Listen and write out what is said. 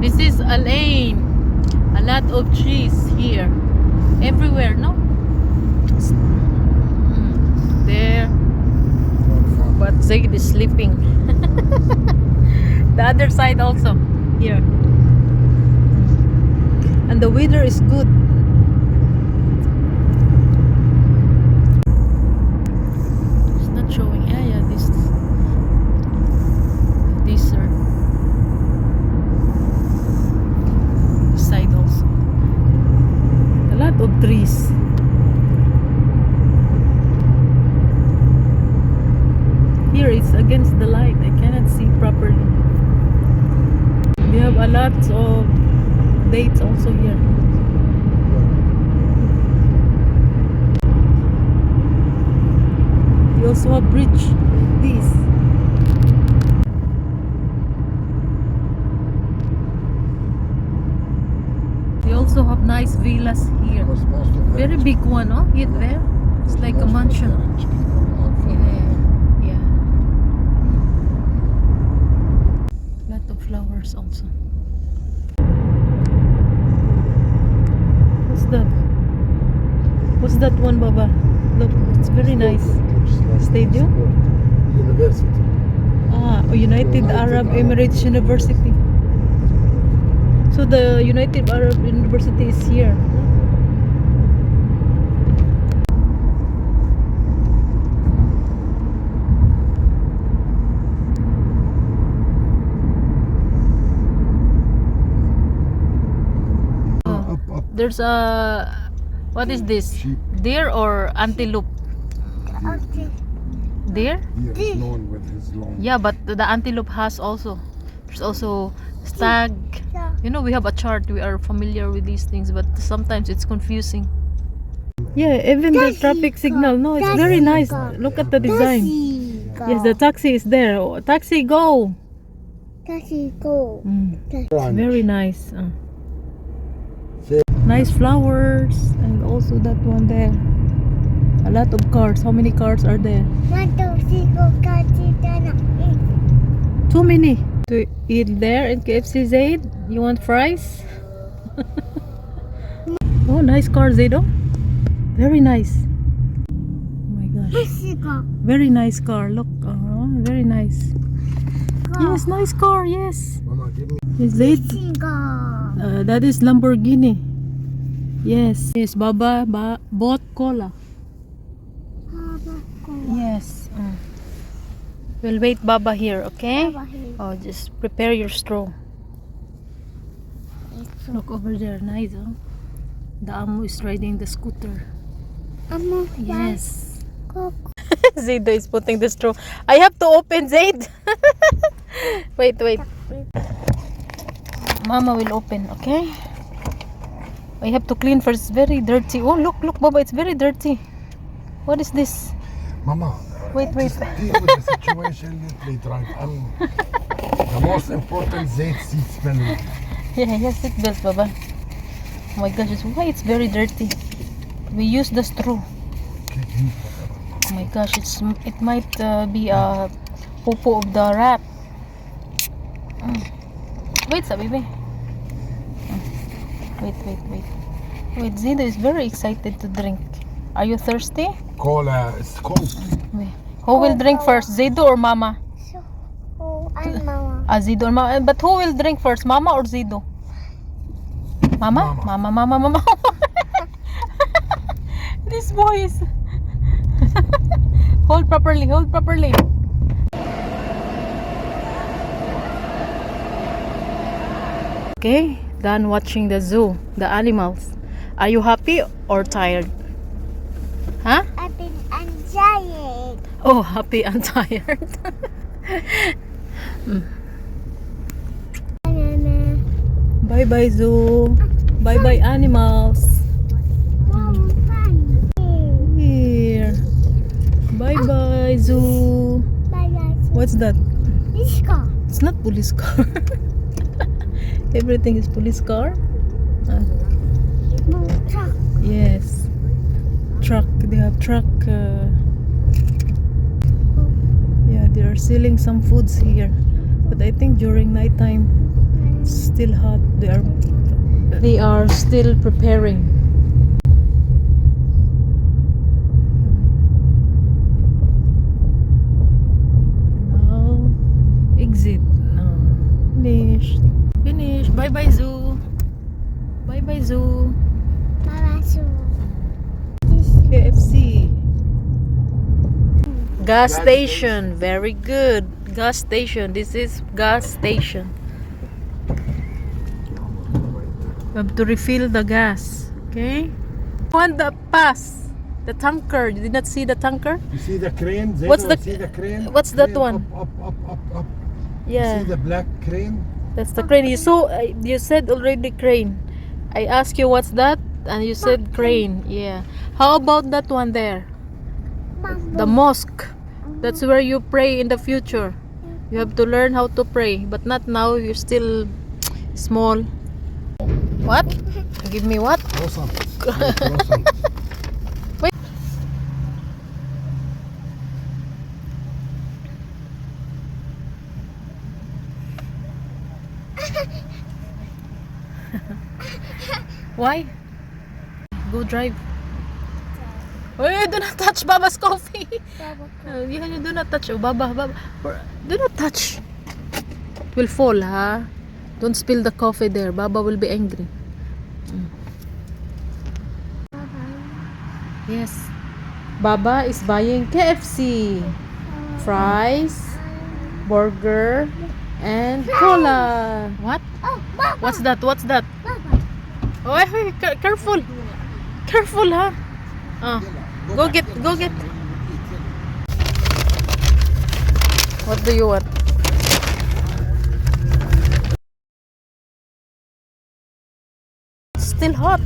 This is a lane. A lot of trees here. Everywhere, no? There. But Zaid is sleeping. The other side also. Here. And the weather is good. It's not showing. Yeah, this sir. This side also. A lot of trees. Here it's against the light. I cannot see properly. We have a lot of dates also here. We also have bridge like this. We also have nice villas here. Very big one, oh? Here there. It's like a mansion. Yeah. Lot of flowers also. What's that? What's that one, Baba? Look, it's very nice. Stadium? University. United Arab Emirates University. So the United Arab University is here. There's a... What is this? Sheep. Deer or antelope? Deer? Deer is known with his long. Yeah, but the antelope has also. There's also stag. You know, we have a chart. We are familiar with these things, but sometimes it's confusing. Yeah, even the traffic signal. No, it's very nice. Look at the design. Yes, the taxi is there. Oh, taxi, go! Taxi go. It's very nice. Nice flowers, and also that one there. A lot of cars. How many cars are there? 1, 2, 3, 4, 5, 6, 7, 8. Too many to eat there in KFC, Zaid. You want fries? Oh, nice car, Zaido. Very nice. Oh my gosh. Very nice car. Look, very nice. Yes, nice car. Yes. Mama, give me. Yes, Zaid. That is Lamborghini. Yes. Yes, Baba bought cola. Yes. We'll wait Baba here, okay? Oh, just prepare your straw. Look over there, nice, huh? The Amu is riding the scooter. Yes. Zaid is putting the straw. I have to open, Zaid. Wait. Mama will open, okay? I have to clean first. It's very dirty. Oh, look, Baba, it's very dirty. What is this? Mama. Wait. Deal with the situation. Let me drive. The most important Zaid seats belt. Yeah, yes, seat belt, Baba. Oh my gosh, why it's very dirty? We use the straw. Oh my gosh, it might be a popo of the rat. Wait, baby. Wait, Zido is very excited to drink. Are you thirsty? Cola is cold. Who will drink first, Zido or Mama? And Mama. Zido or Mama. But who will drink first, Mama or Zido? Mama? Mama. This boy is... Hold properly. Okay, done watching the zoo, the animals. Are you happy or tired? Huh? I've been enjoying. Oh, happy and tired. Bye zoo. Bye animals. Here. Bye zoo. What's that? This car. It's not police car. Everything is police car. Truck. Yes. Truck. They have truck. Yeah, they are selling some foods here. But I think during night time It's still hot. They are still preparing. Now exit. No. Finished. Finished. Bye bye zoo. Bye bye zoo. Mama Sue. KFC. Gas station. Very good. Gas station. This is gas station. We have to refill the gas. Okay? On the pass. The tanker. You did not see the tanker? You see the crane? They What's don't the- see the crane? what's that Crane one? Up. You Yeah. see the black crane? That's the crane. You saw. You said already crane. I asked you what's that, and you said crane. Yeah. How about that one there? The mosque. That's where you pray in the future. You have to learn how to pray, but not now. You're still small. What? Give me what? Croissant. Croissant. Why? Go drive. Oh, do not touch Baba's coffee. You do not touch. Oh, Baba. Do not touch. It will fall, huh? Don't spill the coffee there. Baba will be angry. Yes. Baba is buying KFC. Fries, burger, and cola. What? Oh, Mama. What's that? What's that? Mama. Oh, hey, careful. Careful, huh? Go get. What do you want? Still hot.